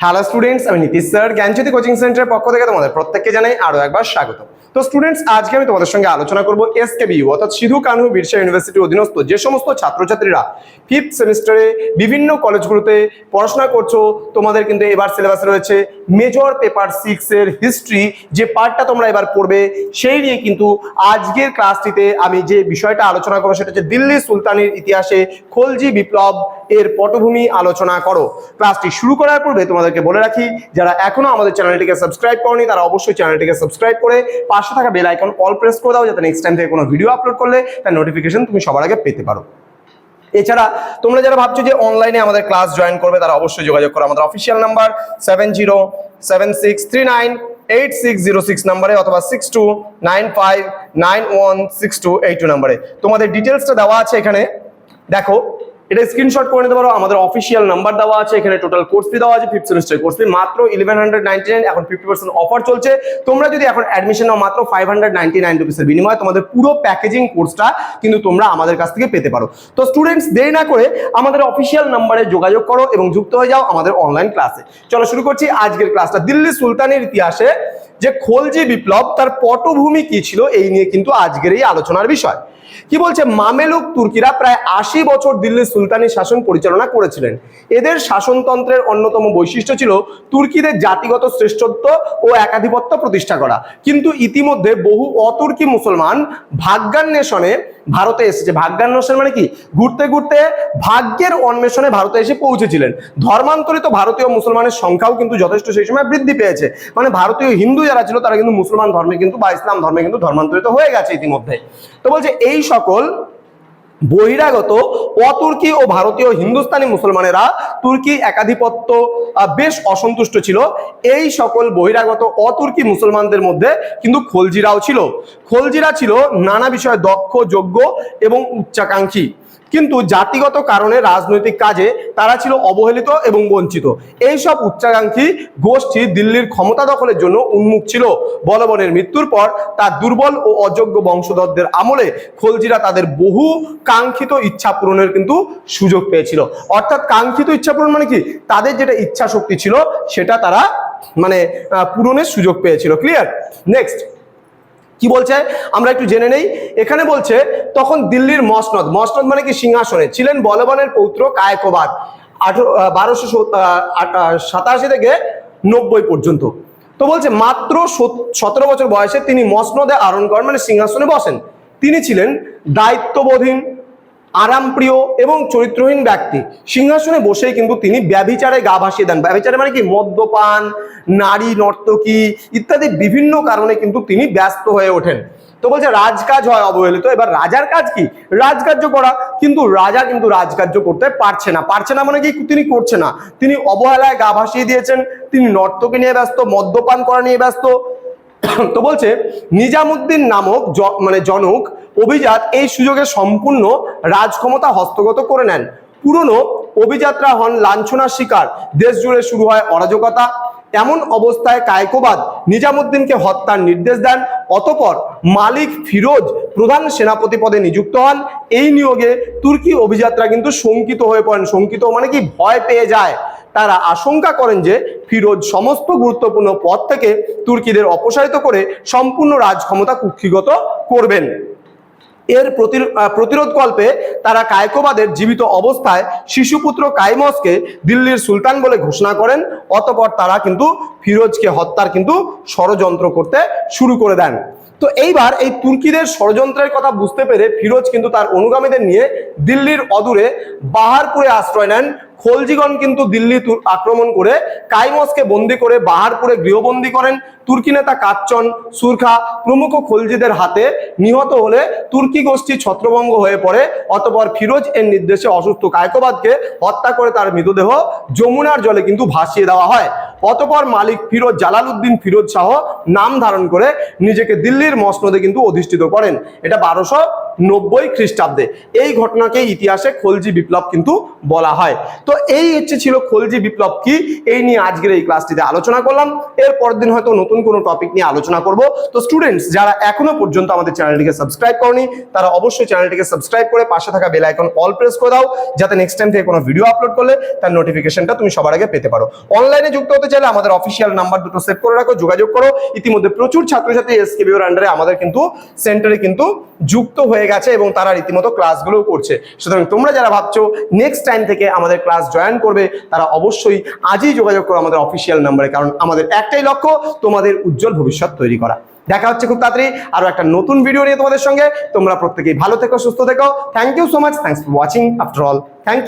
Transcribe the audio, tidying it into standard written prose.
Hello students, আমি Nitish sir জ্ঞানজ্যোতি coaching সেন্টারের পক্ষ থেকে তোমাদের প্রত্যেককে জানাই আরো একবার স্বাগত। তো স্টুডেন্টস, আজকে আমি তোমাদের সঙ্গে আলোচনা করব এসকেবিইউ অর্থাৎ সিধু কানহু বিরসা ইউনিভার্সিটির অধীনস্থ যে সমস্ত ছাত্রছাত্রীরা ফিফথ সেমিস্টারে বিভিন্ন কলেজগুলোতে পড়াশোনা করছো, তোমাদের কিন্তু এবার সিলেবাসে রয়েছে মেজর পেপার 6 এর হিস্ট্রি, যে পার্টটা তোমরা এবার পড়বে সেই নিয়ে কিন্তু আজকের ক্লাসটিতে আমি যে বিষয়টা আলোচনা করবো সেটা হচ্ছে দিল্লি সুলতানির ইতিহাসে খলজি বিপ্লব এর পটভূমি আলোচনা করো। ক্লাসটি শুরু করার পূর্বে তোমাদেরকে বলে রাখি, যারা এখনো আমাদের চ্যানেলটিকে সাবস্ক্রাইব করনি তারা অবশ্যই চ্যানেলটিকে সাবস্ক্রাইব করে পাশে থাকা বেল আইকন অল প্রেস করে দাও, যাতে নেক্সট টাইম থেকে কোনো ভিডিও আপলোড করলে তার নোটিফিকেশন তুমি সবার আগে পেতে পারো। এছাড়া তোমরা যারা ভাবছো যে অনলাইনে আমাদের ক্লাস জয়েন করবে তারা অবশ্যই যোগাযোগ করো আমাদের অফিসিয়াল নাম্বার 7076398606 নম্বরে অথবা 6295916282 নম্বরে। তোমাদের ডিটেলসটা দেওয়া আছে এখানে, দেখো এটা স্ক্রিনশট করে নিতে পারো। আমাদের অফিসিয়াল নাম্বার দেওয়া আছে এখানে। টোটাল কোর্স ফি দেওয়া আছে ফিফথ সেমিস্টার কোর্স ফি মাত্র 1199, এখন 50% অফার চলছে। তোমরা যদি এখন অ্যাডমিশন নাও মাত্র 599 রুপিসের বিনিময়ে তোমাদের পুরো প্যাকেজিং কোর্সটা কিন্তু তোমরা আমাদের কাছ থেকে পেতে পারো। তো স্টুডেন্টস, দেরি না করে আমাদের অফিসিয়াল নাম্বারে যোগাযোগ করো এবং যুক্ত হয়ে যাও আমাদের অনলাইন ক্লাসে। চলো শুরু করছি আজকের ক্লাসটা। দিল্লি সুলতানের ইতিহাসে যে খলজি বিপ্লব তার পটভূমি কি ছিল এই নিয়ে কিন্তু আজকের এই আলোচনার বিষয়। কি বলছে, মামেলুক তুর্কিরা প্রায় 80 বছর দিল্লি সুলতানি শাসন পরিচালনা করেছিলেন। এদের শাসনতন্ত্রের অন্যতম বৈশিষ্ট্য ছিল তুর্কিদের জাতিগত শ্রেষ্ঠত্ব ও একাধিপত্য প্রতিষ্ঠা করা। কিন্তু ইতিমধ্যে বহু অতুর্কি মুসলমান ভাগ্যান্বেষণে ভারতে এসেছে। ভাগ্যান্বেষণ মানে কি? ঘুরতে ঘুরতে ভাগ্যের অন্বেষণে ভারতে এসে পৌঁছেছিলেন। ধর্মান্তরিত ভারতীয় মুসলমানের সংখ্যাও কিন্তু যথেষ্ট সেই সময় বৃদ্ধি পেয়েছে। মানে ভারতীয় হিন্দু যারা ছিল তারা কিন্তু মুসলমান ধর্মে কিন্তু বা ইসলাম ধর্মে কিন্তু ধর্মান্তরিত হয়ে গেছে ইতিমধ্যে। তো বলছে এই সকল বহিরাগত অতুর্কি ও ভারতীয় হিন্দুস্তানি মুসলমানেরা তুর্কি একাধিপত্য বেশ অসন্তুষ্ট ছিল। এই সকল বহিরাগত অতুর্কি মুসলমানদের মধ্যে কিন্তু খলজিরাও ছিল। খলজিরা ছিল নানা বিষয়ে দক্ষ, যোগ্য এবং উচ্চাকাঙ্ক্ষী, কিন্তু জাতিগত কারণে রাজনৈতিক কাজে তারা ছিল অবহেলিত এবং বঞ্চিত। এইসব উচ্চাকাঙ্ক্ষী গোষ্ঠী দিল্লির ক্ষমতা দখলের জন্য উন্মুখ ছিল। বলবনের মৃত্যুর পর তার দুর্বল ও অযোগ্য বংশধরদের আমলে খলজিরা তাদের বহু কাঙ্ক্ষিত ইচ্ছা পূরণের কিন্তু সুযোগ পেয়েছিল। অর্থাৎ কাঙ্ক্ষিত ইচ্ছা পূরণ মানে কি? তাদের যেটা ইচ্ছা শক্তি ছিল সেটা তারা পূরণের সুযোগ পেয়েছিল। ক্লিয়ার? নেক্সট কি বলছে আমরা একটু জেনে নেই। এখানে বলছে তখন দিল্লির মসনদ মানে কি? সিংহাসনে ছিলেন বলবনের পৌত্র কায়কোবাদ 1287 থেকে 90 পর্যন্ত। তো বলছে মাত্র 17 বছর বয়সে তিনি মসনদে আরোহণ করেন, মানে সিংহাসনে বসেন। তিনি ছিলেন দায়িত্ববোধীন, আরামপ্রিয় এবং চরিত্রহীন ব্যক্তি। সিংহাসনে বসেই কিন্তু তিনি ব্যভিচারে গা ভাসিয়ে দেন। ব্যভিচারে মানে কি? মদ্যপান, নারী নর্তকী ইত্যাদি বিভিন্ন কারণে কিন্তু তিনি ব্যস্ত হয়ে ওঠেন। তো বলছে রাজকাজ হয় অবহেলিত। এবার রাজার কাজ কি? রাজকার্য করা, কিন্তু রাজা কিন্তু রাজকার্য করতে পারছে না মানে কি? তিনি করছে না, তিনি অবহেলায় গা ভাসিয়ে দিয়েছেন। তিনি নর্তকী নিয়ে ব্যস্ত, মদ্যপান করা নিয়ে ব্যস্ত। তো বলছে নিজামুদ্দিন নামক জনক অভিজাত এই সুযোগে সম্পূর্ণ রাজক্ষমতা হস্তগত করে নেন। পুরনো অভিজাতরা হন লাঞ্ছনার শিকার, দেশ জুড়ে শুরু হয় অরাজকতা। এমন অবস্থায় কায়কোবাদ নিজামুদ্দিনকে হত্যার নির্দেশ দেন। অতঃপর মালিক ফিরোজ প্রধান সেনাপতি পদে নিযুক্ত হন। এই নিয়োগে তুর্কি অভিজাতরা কিন্তু শঙ্কিত হয়ে পড়েন। শঙ্কিত মানে কি? ভয় পেয়ে যায়। তারা আশঙ্কা করেন যে ফিরোজ সমস্ত গুরুত্বপূর্ণ পদ থেকে তুর্কিদের অপসারিত করে সম্পূর্ণ রাজক্ষমতা কুক্ষিগত করবেন। এর প্রতিরোধকল্পে তারা কায়কোবাদের জীবিত অবস্থায় শিশুপুত্র কাইমসকে দিল্লির সুলতান বলে ঘোষণা করেন। অতঃপর তারা কিন্তু ফিরোজকে হত্যার কিন্তু ষড়যন্ত্র করতে শুরু করে দেন। তো এইবার এই তুর্কিদের ষড়যন্ত্রের কথা বুঝতে পেরে ফিরোজ কিন্তু তার অনুগামীদের নিয়ে দিল্লির অদূরে বাহারপুরে আশ্রয় নেন। খলজিগণ কিন্তু দিল্লি আক্রমণ করে কাইমসকে বন্দী করে বাহারপুরে গৃহবন্দী করেন। তুর্কি নেতা কাচ্চন, সুরখা প্রমুখ খলজিদের হাতে নিহত হলে তুর্কি গোষ্ঠী ছত্রভঙ্গ হয়ে পড়ে। অতঃপর ফিরোজ এর নির্দেশে অসুস্থ কায়কোবাদকে হত্যা করে তার মৃতদেহ যমুনার জলে কিন্তু ভাসিয়ে দেওয়া হয়। অতঃপর মালিক ফিরোজ জালালউদ্দিন ফিরোজ শাহ নাম ধারণ করে নিজেকে দিল্লির মসনদে কিন্তু অধিষ্ঠিত করেন। এটা 1790 খ্রিস্টাব্দে। এই ঘটনাকে ইতিহাসে খলজি বিপ্লব কিন্তু বলা হয়। তো এই ছিল খলজি বিপ্লব কি, এই নিয়ে আজকের এই ক্লাসটিতে আলোচনা করলাম। এর পরের দিন হয়তো নতুন কোনো টপিক নিয়ে আলোচনা করব। তো স্টুডেন্টস যারা এখনো পর্যন্ত আমাদের চ্যানেলটিকে সাবস্ক্রাইব করনি তারা অবশ্যই চ্যানেলটিকে সাবস্ক্রাইব করে পাশে থাকা বেল আইকন অল প্রেস করে দাও, যাতে নেক্সট টাইম থেকে কোনো ভিডিও আপলোড করলে তার নোটিফিকেশনটা তুমি সবার আগে পেতে পারো। অনলাইনে যুক্ত হতে চাইলে আমাদের অফিসিয়াল নাম্বার দুটো সেভ করে রাখো, যোগাযোগ করো। ইতিমধ্যে প্রচুর ছাত্রছাত্রী এসকেবিওর আন্ডারে আমাদের কিন্তু সেন্টারে কিন্তু যুক্ত হয়ে গেছে এবং তারা রীতিমতো ক্লাসগুলো করছে। সুতরাং তোমরা যারা ভাবছো নেক্সট টাইম থেকে আমাদের ক্লাস জয়েন করবে তারা অবশ্যই আজই যোগাযোগ করো আমাদের অফিসিয়াল নাম্বারে, কারণ আমাদের একটাই লক্ষ্য তোমাদের উজ্জ্বল ভবিষ্যৎ তৈরি করা। দেখা হচ্ছে খুব তাড়াতাড়ি আরো একটা নতুন ভিডিও নিয়ে তোমাদের সঙ্গে। তোমরা প্রত্যেকেই ভালো থেকো, সুস্থ থেকো। Thank you so much, thanks for watching after all. Thank